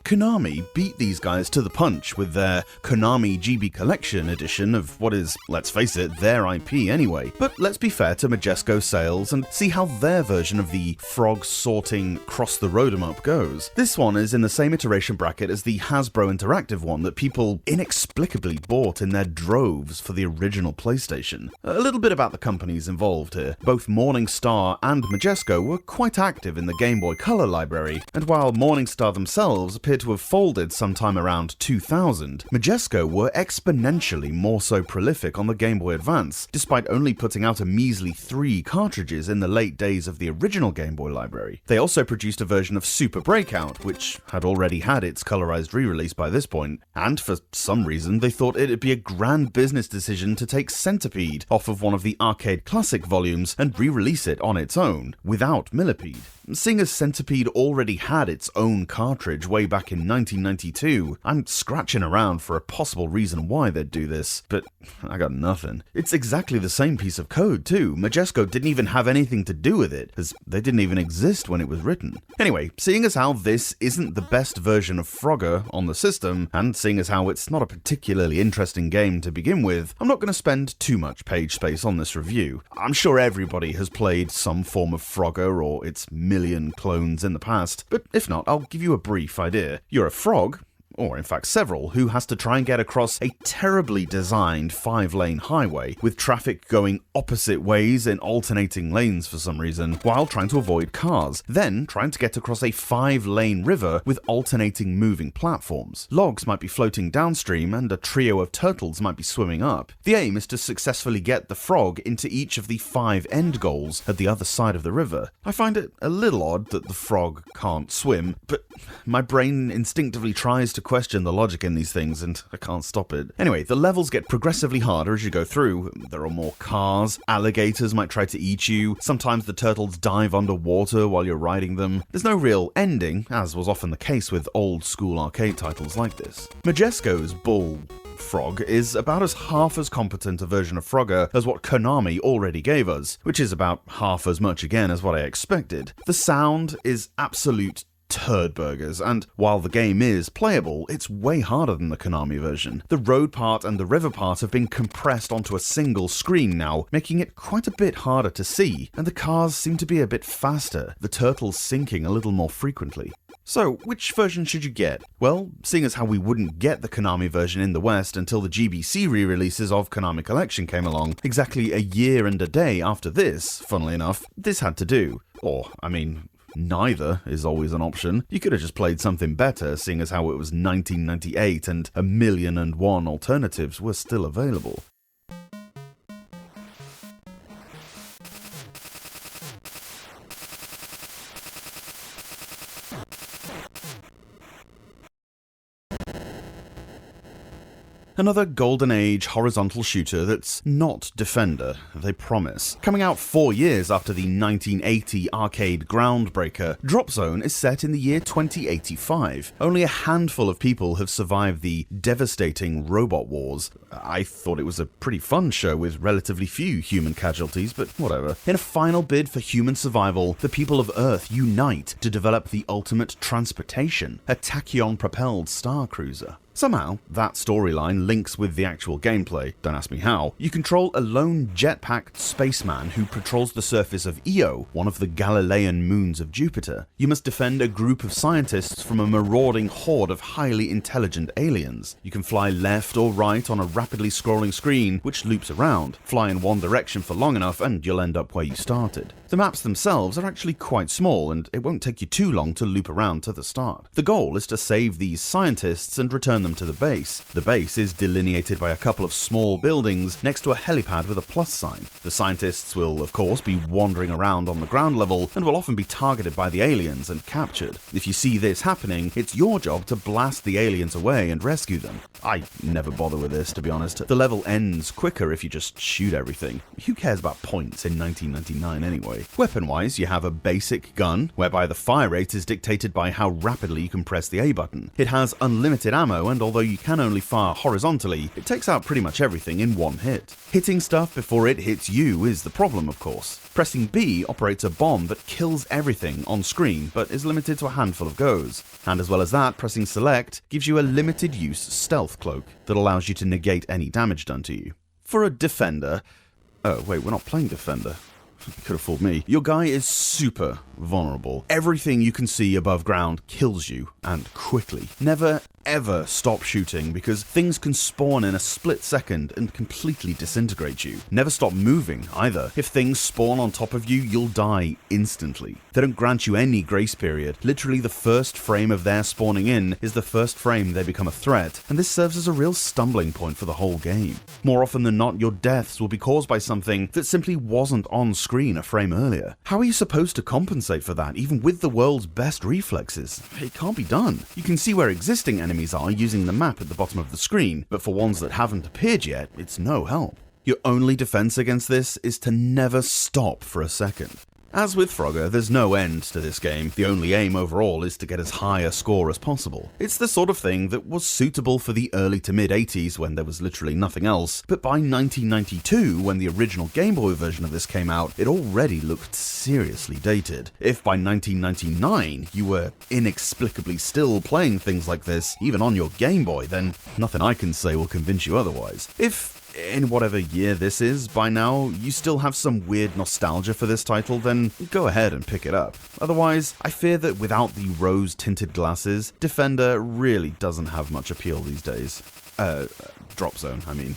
Konami beat these guys to the punch with their Konami GB Collection edition of what is, let's face it, their IP anyway. But let's be fair to Majesco sales and see how their version of the frog sorting cross the road-em-up goes. This one is in the same iteration bracket as the Hasbro Interactive one that people inexplicably bought in their droves for the original PlayStation. A little bit about the companies involved here. Both Morningstar and Majesco were quite active in the Game Boy Color library, and while Morningstar themselves appear to have folded sometime around 2000, Majesco were exponentially more so prolific on the Game Boy Advance, despite only putting out a measly 3 cartridges in the late days of the original Game Boy library. They also produced a version of Super Breakout, which had already had its colorized re-release by this point, and for some reason they thought it'd be a grand business decision to take Centipede off of one of the Arcade Classic volumes and re-release it on its own, without Millipede. Seeing as Centipede already had its own cartridge way back in 1992, I'm scratching around for a possible reason why they'd do this, but I got nothing. It's exactly the same piece of code too. Majesco didn't even have anything to do with it, as they didn't even exist when it was written. Anyway, seeing as how this isn't the best version of Frogger on the system, and seeing as how it's not a particularly interesting game to begin with, I'm not going to spend too much page space on this review. I'm sure everybody has played some form of Frogger or its million clones in the past, but if not, I'll give you a brief idea. You're a frog, or in fact several, who has to try and get across a terribly designed 5-lane highway, with traffic going opposite ways in alternating lanes for some reason, while trying to avoid cars, then trying to get across a 5-lane river with alternating moving platforms. Logs might be floating downstream, and a trio of turtles might be swimming up. The aim is to successfully get the frog into each of the 5 end goals at the other side of the river. I find it a little odd that the frog can't swim, but my brain instinctively tries to question the logic in these things, and I can't stop it. Anyway, the levels get progressively harder as you go through. There are more cars, alligators might try to eat you, sometimes the turtles dive underwater while you're riding them. There's no real ending, as was often the case with old school arcade titles like this. Majesco's Bull Frog is about as half as competent a version of Frogger as what Konami already gave us, which is about half as much again as what I expected. The sound is absolute turd burgers, and while the game is playable, it's way harder than the Konami version. The road part and the river part have been compressed onto a single screen now, making it quite a bit harder to see, and the cars seem to be a bit faster, the turtles sinking a little more frequently. So, which version should you get? Well, seeing as how we wouldn't get the Konami version in the West until the GBC re-releases of Konami Collection came along, exactly a year and a day after this, funnily enough, this had to do. Or, I mean, neither is always an option. You could have just played something better, seeing as how it was 1998 and 1,000,001 alternatives were still available. Another golden age horizontal shooter that's not Defender, they promise. Coming out 4 years after the 1980 arcade groundbreaker, Dropzone is set in the year 2085. Only a handful of people have survived the devastating robot wars. I thought it was a pretty fun show with relatively few human casualties, but whatever. In a final bid for human survival, the people of Earth unite to develop the ultimate transportation, a tachyon-propelled star cruiser. Somehow, that storyline links with the actual gameplay, don't ask me how. You control a lone jetpacked spaceman who patrols the surface of Io, one of the Galilean moons of Jupiter. You must defend a group of scientists from a marauding horde of highly intelligent aliens. You can fly left or right on a rapidly scrolling screen, which loops around. Fly in one direction for long enough and you'll end up where you started. The maps themselves are actually quite small, and it won't take you too long to loop around to the start. The goal is to save these scientists and return them to the base. The base is delineated by a couple of small buildings next to a helipad with a plus sign. The scientists will, of course, be wandering around on the ground level and will often be targeted by the aliens and captured. If you see this happening, it's your job to blast the aliens away and rescue them. I never bother with this, to be honest. The level ends quicker if you just shoot everything. Who cares about points in 1999 anyway? Boy. Weapon-wise, you have a basic gun, whereby the fire rate is dictated by how rapidly you can press the A button. It has unlimited ammo, and although you can only fire horizontally, it takes out pretty much everything in one hit. Hitting stuff before it hits you is the problem, of course. Pressing B operates a bomb that kills everything on screen, but is limited to a handful of goes. And as well as that, pressing select gives you a limited use stealth cloak that allows you to negate any damage done to you. For a defender... Oh, wait, we're not playing defender. Could have fooled me. Your guy is super vulnerable. Everything you can see above ground kills you, and quickly. Never ever stop shooting, because things can spawn in a split second and completely disintegrate you. Never stop moving either. If things spawn on top of you, you'll die instantly. They don't grant you any grace period. Literally the first frame of their spawning in is the first frame they become a threat, and this serves as a real stumbling point for the whole game. More often than not, your deaths will be caused by something that simply wasn't on screen a frame earlier. How are you supposed to compensate for that, even with the world's best reflexes? It can't be done. You can see where existing enemies are using the map at the bottom of the screen, but for ones that haven't appeared yet, it's no help. Your only defense against this is to never stop for a second. As with Frogger, there's no end to this game. The only aim overall is to get as high a score as possible. It's the sort of thing that was suitable for the early to mid-80s when there was literally nothing else, but by 1992, when the original Game Boy version of this came out, it already looked seriously dated. If by 1999 you were inexplicably still playing things like this, even on your Game Boy, then nothing I can say will convince you otherwise. If in whatever year this is, by now, you still have some weird nostalgia for this title, then go ahead and pick it up. Otherwise, I fear that without the rose-tinted glasses, Defender really doesn't have much appeal these days. Dropzone, I mean.